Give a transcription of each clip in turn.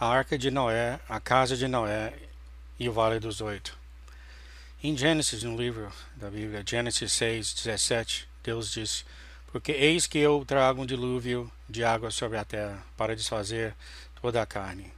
a Arca de Noé, a Casa de Noé e o Vale dos Oito. Em Gênesis, no livro da Bíblia, Gênesis 6:17, Deus diz: porque eis que eu trago um dilúvio de água sobre a terra, para desfazer toda a carne.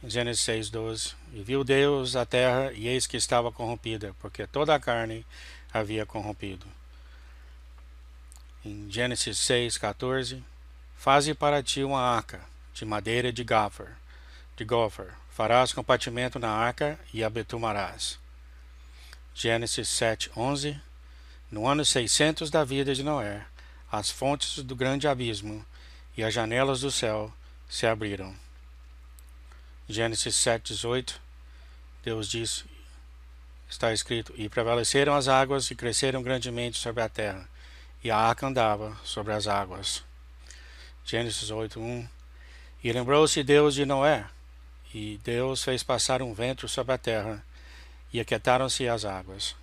Em Gênesis 6:12, e viu Deus a terra, e eis que estava corrompida, porque toda a carne havia corrompido. Em Gênesis 6:14, faze para ti uma arca de madeira de gopher, farás compartimento na arca e a betumarás. Gênesis 7:11, no ano 600 da vida de Noé, as fontes do grande abismo e as janelas do céu se abriram. Gênesis 7:18, Deus diz, está escrito, e prevaleceram as águas e cresceram grandemente sobre a terra, e a arca andava sobre as águas. Gênesis 8:1, e lembrou-se Deus de Noé, e Deus fez passar um vento sobre a terra, e aquietaram-se as águas.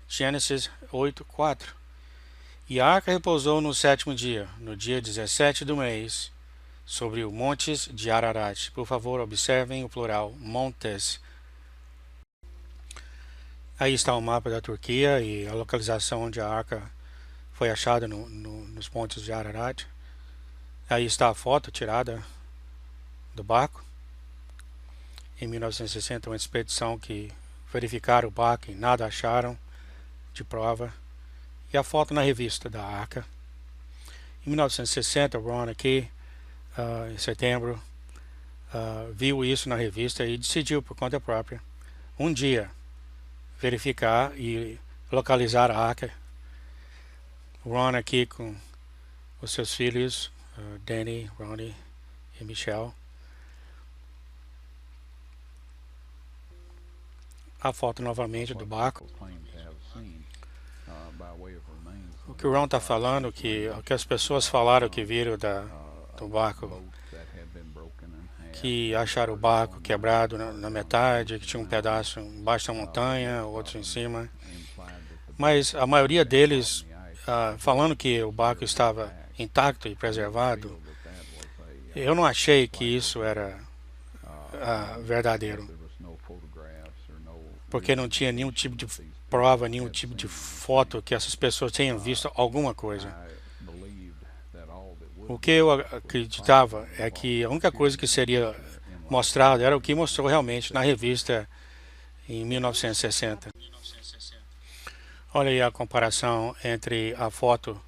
Gênesis 8:4, e a arca repousou no sétimo dia, no dia 17 do mês, sobre os montes de Ararat. Por favor, observem o plural, montes. Aí está o mapa da Turquia e a localização onde a arca foi achada nos montes de Ararat. Aí está a foto tirada do barco. Em 1960, uma expedição que verificaram o barco e nada acharam de prova. E a foto na revista da arca. Em 1960, Ron aqui, em setembro, viu isso na revista e decidiu por conta própria um dia verificar e localizar a arca. Ron aqui com os seus filhos, Danny, Ronnie e Michelle. A foto novamente do barco. O que o Ron está falando, o que as pessoas falaram que viram do barco, que acharam o barco quebrado na metade, que tinha um pedaço embaixo da montanha, outro em cima. Mas a maioria deles falando que o barco estava intacto e preservado, eu não achei que isso era verdadeiro, porque não tinha nenhum tipo de prova, nenhum tipo de foto que essas pessoas tenham visto alguma coisa. O que eu acreditava é que a única coisa que seria mostrada era o que mostrou realmente na revista em 1960. Olha aí a comparação entre a foto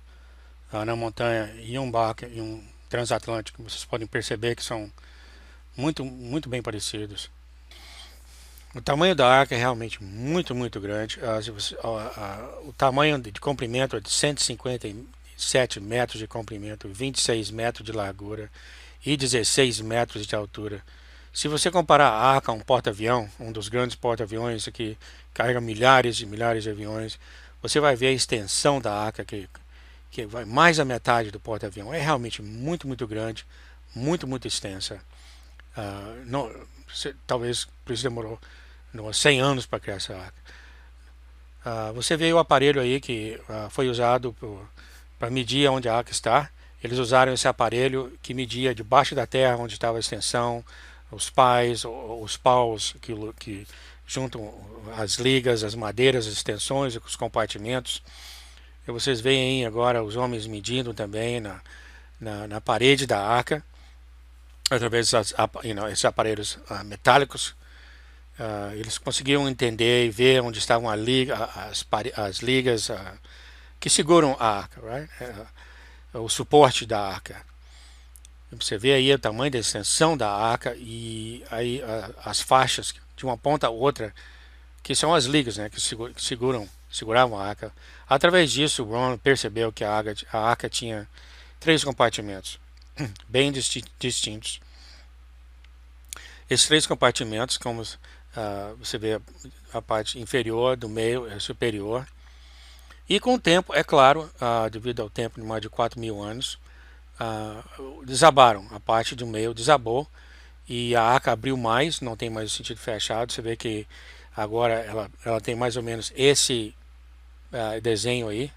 na montanha e um barco e um transatlântico. Vocês podem perceber que são muito bem parecidos. O tamanho da arca é realmente muito grande. O tamanho de comprimento é de 157 metros de comprimento, 26 metros de largura e 16 metros de altura. Se você comparar a arca a um porta-avião, um dos grandes porta-aviões que carrega milhares e milhares de aviões, você vai ver a extensão da arca que vai mais da metade do porta-avião. É realmente muito grande, muito extensa. Talvez por isso demorou 100 anos para criar essa arca. Você vê o aparelho aí que foi usado para medir onde a arca está. Eles usaram esse aparelho que media debaixo da terra onde estava a extensão, os paus que juntam as ligas, as madeiras, as extensões, os compartimentos. E vocês veem aí agora os homens medindo também na parede da arca, através desses aparelhos metálicos. Eles conseguiram entender e ver onde estavam as ligas que seguram a arca, right? O suporte da arca. Você vê aí o tamanho da extensão da arca e aí as faixas de uma ponta a outra, que são as ligas, né, que seguravam a arca. Através disso, o Ron percebeu que a arca tinha 3 compartimentos bem distintos. Esses 3 compartimentos, como você vê a parte inferior, do meio e superior. E com o tempo, é claro, devido ao tempo de mais de 4.000 anos, desabaram. A parte do meio desabou e a arca abriu mais, não tem mais o sentido fechado. Você vê que agora ela tem mais ou menos esse desenho aí.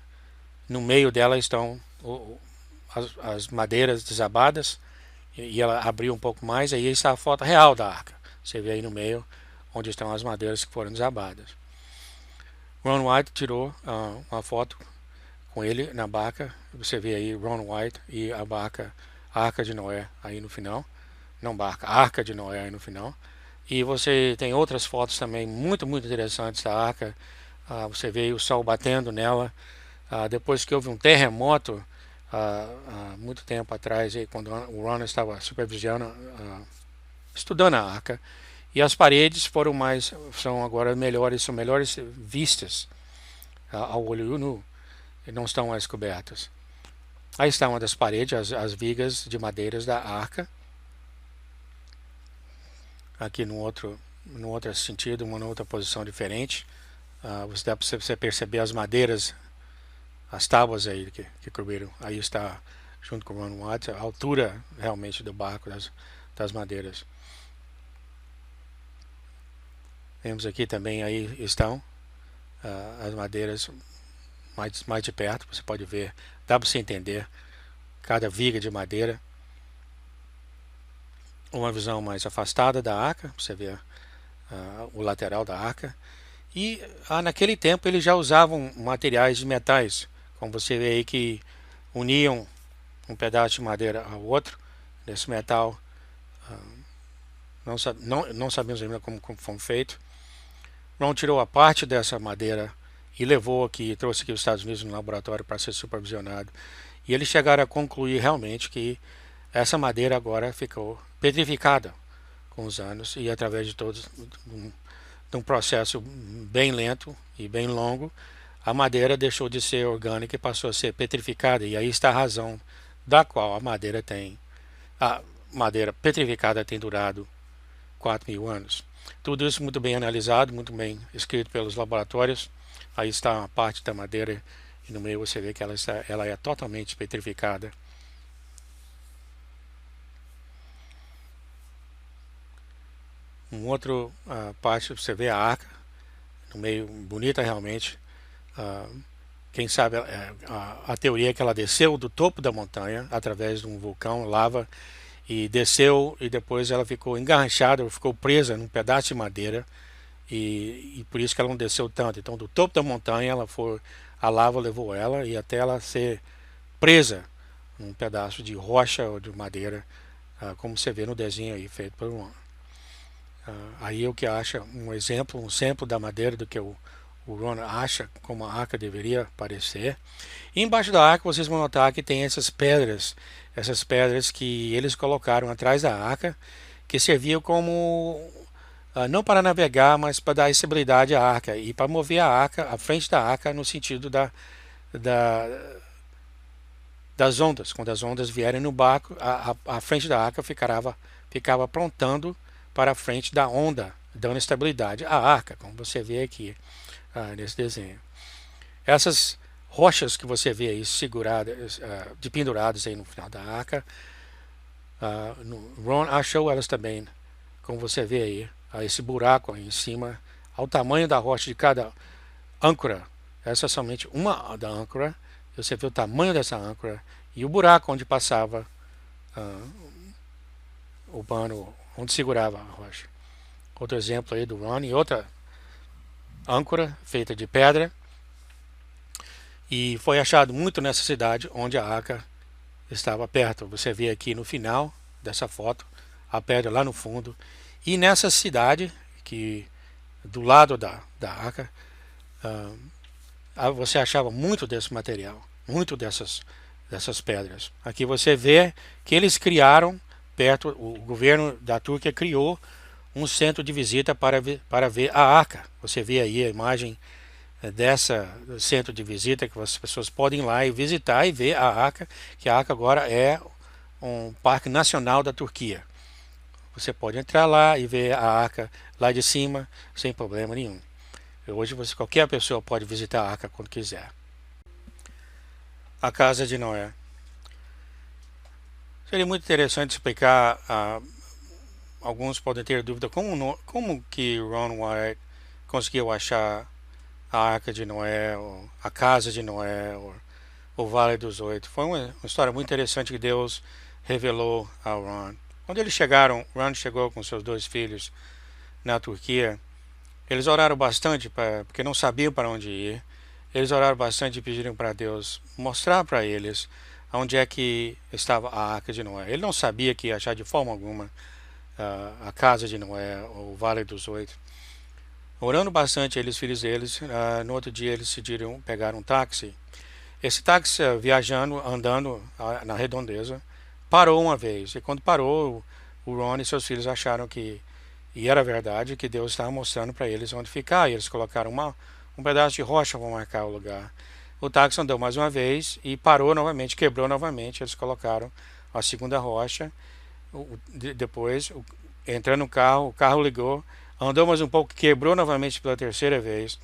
No meio dela estão as madeiras desabadas e ela abriu um pouco mais, aí está a foto real da arca. Você vê aí no meio onde estão as madeiras que foram desabadas. Ron White tirou uma foto com ele na barca. Você vê aí Ron White e a barca, a Arca de Noé aí no final. Não barca, a Arca de Noé aí no final. E você tem outras fotos também muito, muito interessantes da arca. Você vê o sol batendo nela. Depois que houve um terremoto, muito tempo atrás, aí, quando o Ron estava supervisionando, estudando a arca, e as paredes são agora melhores, são melhores vistas ao olho nu, e não estão mais cobertas. Aí está uma das paredes, as vigas de madeiras da arca. Aqui no outro sentido, uma outra posição diferente. Dá para você perceber as madeiras, as tábuas aí que cobriram. Aí está, junto com o Ron White, a altura realmente do barco, das madeiras. Vemos aqui também, aí estão as madeiras mais de perto. Você pode ver, dá para você entender cada viga de madeira. Uma visão mais afastada da arca, você vê o lateral da arca. E naquele tempo eles já usavam materiais de metais, como você vê aí, que uniam um pedaço de madeira ao outro, desse metal. Não sabemos ainda como foi feito. Ron tirou a parte dessa madeira e levou aqui, trouxe aqui os Estados Unidos no laboratório para ser supervisionado. E eles chegaram a concluir realmente que essa madeira agora ficou petrificada com os anos, e através de um processo bem lento e bem longo, a madeira deixou de ser orgânica e passou a ser petrificada. E aí está a razão da qual a madeira petrificada tem durado 4.000 anos. Tudo isso muito bem analisado, muito bem escrito pelos laboratórios. Aí está a parte da madeira e no meio você vê que ela é totalmente petrificada. Outro parte você vê a arca no meio, bonita realmente. Quem sabe a teoria é que ela desceu do topo da montanha através de um vulcão, lava, e desceu, e depois ela ficou enganchada, ficou presa num pedaço de madeira, e por isso que ela não desceu tanto. Então do topo da montanha a lava levou ela, e até ela ser presa num pedaço de rocha ou de madeira, como você vê no desenho aí feito por um. Aí é o que acha um exemplo da madeira do que o Ron acha como a arca deveria parecer. E embaixo da arca vocês vão notar que tem essas pedras que eles colocaram atrás da arca, que serviam como não para navegar, mas para dar estabilidade à arca e para mover a arca, a frente da arca, no sentido da, das ondas. Quando as ondas vierem no barco, a frente da arca ficava apontando para a frente da onda, dando estabilidade à arca, como você vê aqui nesse desenho. Essas rochas que você vê aí seguradas, penduradas aí no final da arca, Ron achou elas também, como você vê aí, esse buraco aí em cima, ao tamanho da rocha de cada âncora. Essa é somente uma da âncora. Você vê o tamanho dessa âncora e o buraco onde passava o pano, onde segurava a rocha. Outro exemplo aí do Ron, e outra âncora feita de pedra, e foi achado muito nessa cidade onde a arca estava perto. Você vê aqui no final dessa foto a pedra lá no fundo, e nessa cidade que do lado da arca você achava muito desse material, muito dessas pedras. Aqui você vê que eles criaram perto, o governo da Turquia criou um centro de visita para ver a arca. Você vê aí a imagem dessa centro de visita, que as pessoas podem ir lá e visitar e ver a arca, que a arca agora é um parque nacional da Turquia. Você pode entrar lá e ver a arca lá de cima sem problema nenhum. Hoje qualquer pessoa pode visitar a arca quando quiser. A casa de Noé. Seria muito interessante explicar. Alguns podem ter dúvida como que Ron White conseguiu achar a Arca de Noé, ou a Casa de Noé, ou o Vale dos Oito. Foi uma história muito interessante que Deus revelou ao Ron. Quando eles chegaram, Ron chegou com seus 2 filhos na Turquia. Eles oraram bastante porque não sabiam para onde ir. Eles oraram bastante e pediram para Deus mostrar para eles onde é que estava a Arca de Noé. Ele não sabia que ia achar de forma alguma a casa de Noé, o Vale dos Oito. Orando bastante, eles, filhos deles, no outro dia eles decidiram pegar um táxi. Esse táxi, viajando, andando na redondeza, parou uma vez. E quando parou, o Ron e seus filhos acharam que, e era verdade, que Deus estava mostrando para eles onde ficar. E eles colocaram um pedaço de rocha para marcar o lugar. O táxi andou mais uma vez e parou novamente, quebrou novamente. Eles colocaram a segunda rocha. Depois, entrando no carro, o carro ligou, andou mais um pouco, quebrou novamente pela terceira vez.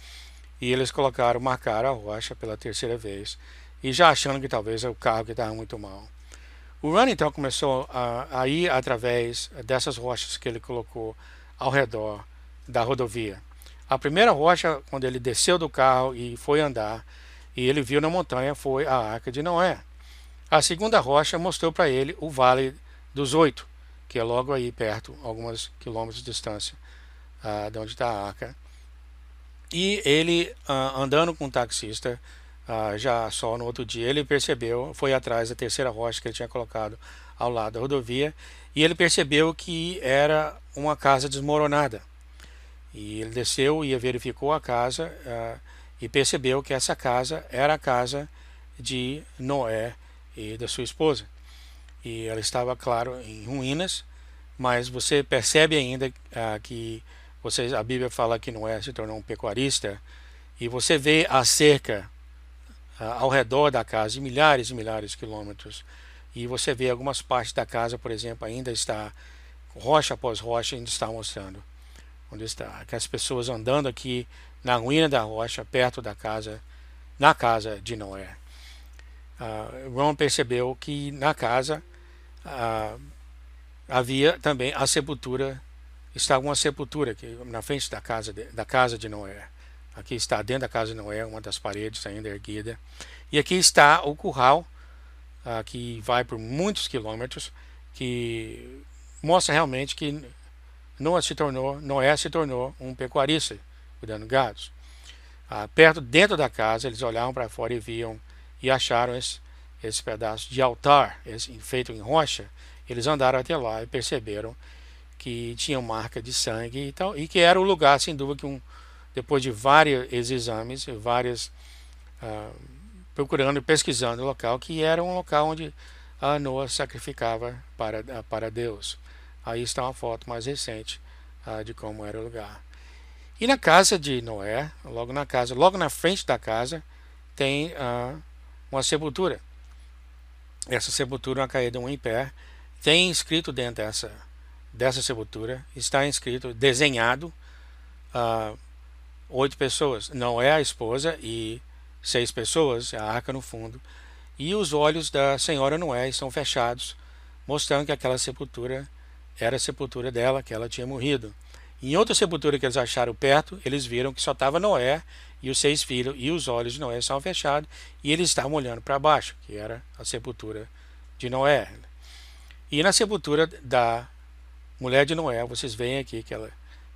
E eles marcaram a rocha pela terceira vez. E já achando que talvez é o carro que estava muito mal. O Ron então começou a ir através dessas rochas que ele colocou ao redor da rodovia. A primeira rocha, quando ele desceu do carro e foi andar, e ele viu na montanha, foi a Arca de Noé. A segunda rocha mostrou para ele o Vale dos Oito, que é logo aí perto, alguns quilômetros de distância de onde está a Arca. E ele, andando com o taxista, já só no outro dia, ele percebeu, foi atrás da terceira rocha que ele tinha colocado ao lado da rodovia, e ele percebeu que era uma casa desmoronada. E ele desceu e verificou a casa e percebeu que essa casa era a casa de Noé e da sua esposa. E ela estava, claro, em ruínas, mas você percebe ainda que a Bíblia fala que Noé se tornou um pecuarista, e você vê a cerca ao redor da casa de milhares e milhares de quilômetros, e você vê algumas partes da casa, por exemplo, ainda está rocha após rocha, ainda está mostrando onde está, que as pessoas andando aqui na ruína da rocha, perto da casa, na casa de Noé. Ron percebeu que na casa havia também a sepultura. Estava uma sepultura aqui na frente da casa de Noé. Aqui está dentro da casa de Noé, uma das paredes ainda erguida. E aqui está o curral, que vai por muitos quilômetros, que mostra realmente que Noé se tornou um pecuarista, cuidando de gados. Dentro da casa, eles olhavam para fora e viam e acharam esse pedaço de altar, feito em rocha. Eles andaram até lá e perceberam que tinha marca de sangue e tal, e que era o lugar, sem dúvida, que depois de vários exames, procurando e pesquisando o local, que era um local onde Noé sacrificava para Deus. Aí está uma foto mais recente de como era o lugar. E na casa de Noé, logo na frente da casa, tem uma sepultura. Essa sepultura, uma caída em pé, tem escrito dentro dessa sepultura, está escrito, desenhado, 8 pessoas. Noé, a esposa, e 6 pessoas, a arca no fundo. E os olhos da senhora Noé estão fechados, mostrando que aquela sepultura era a sepultura dela, que ela tinha morrido. Em outra sepultura que eles acharam perto, eles viram que só estava Noé e os 6 filhos, e os olhos de Noé estavam fechados, e eles estavam olhando para baixo, que era a sepultura de Noé. E na sepultura da mulher de Noé, vocês veem aqui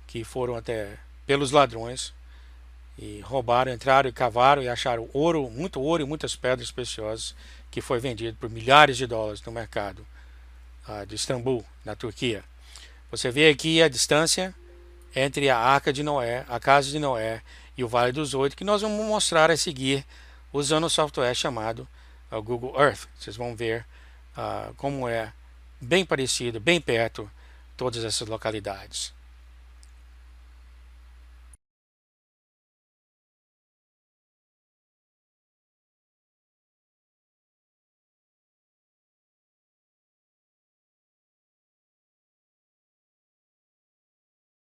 que foram até pelos ladrões e roubaram, entraram e cavaram e acharam ouro e muitas pedras preciosas, que foi vendido por milhares de dólares no mercado de Istambul, na Turquia. Você vê aqui a distância entre a Arca de Noé, a casa de Noé e o Vale dos Oito, que nós vamos mostrar a seguir usando o software chamado Google Earth. Vocês vão ver como é bem parecido, bem perto, todas essas localidades.